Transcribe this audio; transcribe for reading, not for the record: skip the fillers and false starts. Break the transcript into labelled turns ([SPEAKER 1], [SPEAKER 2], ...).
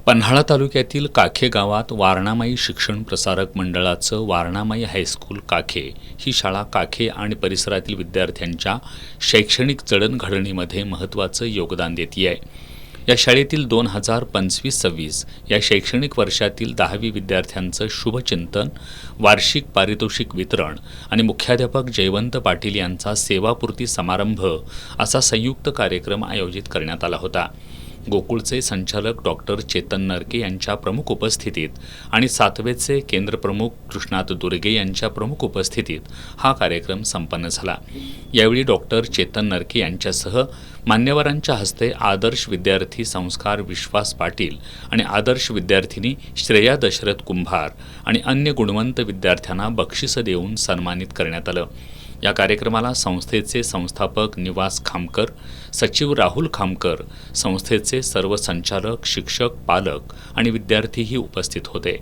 [SPEAKER 1] पन्हाळा तालुक्यातील काखे गावात वारणामाई शिक्षण प्रसारक मंडळाचं वारणामाई हायस्कूल काखे ही शाळा काखे आणि परिसरातील विद्यार्थ्यांच्या शैक्षणिक जडणघडणीमध्ये महत्त्वाचं योगदान देते आहे. या शाळेतील 2025-26 या शैक्षणिक वर्षातील 10वी विद्यार्थ्यांचं शुभचिंतन, वार्षिक पारितोषिक वितरण आणि मुख्याध्यापक जयवंत पाटील यांचा सेवापूर्ती समारंभ असा संयुक्त कार्यक्रम आयोजित करण्यात आला होता. गोकुळचे संचालक डॉक्टर चेतन नरके यांच्या प्रमुख उपस्थितीत आणि 7वेचे केंद्रप्रमुख कृष्णात दुर्गे यांच्या प्रमुख उपस्थितीत हा कार्यक्रम संपन्न झाला. यावेळी डॉक्टर चेतन नरके यांच्यासह मान्यवरांच्या हस्ते आदर्श विद्यार्थी संस्कार विश्वास पाटील आणि आदर्श विद्यार्थिनी श्रेया दशरथ कुंभार आणि अन्य गुणवंत विद्यार्थ्यांना बक्षिसं देऊन सन्मानित करण्यात आलं. या कार्यक्रमाला संस्थेचे संस्थापक निवास खामकर, सचिव राहुल खामकर, संस्थेचे सर्व संचालक, शिक्षक, पालक आणि विद्यार्थीही उपस्थित होते.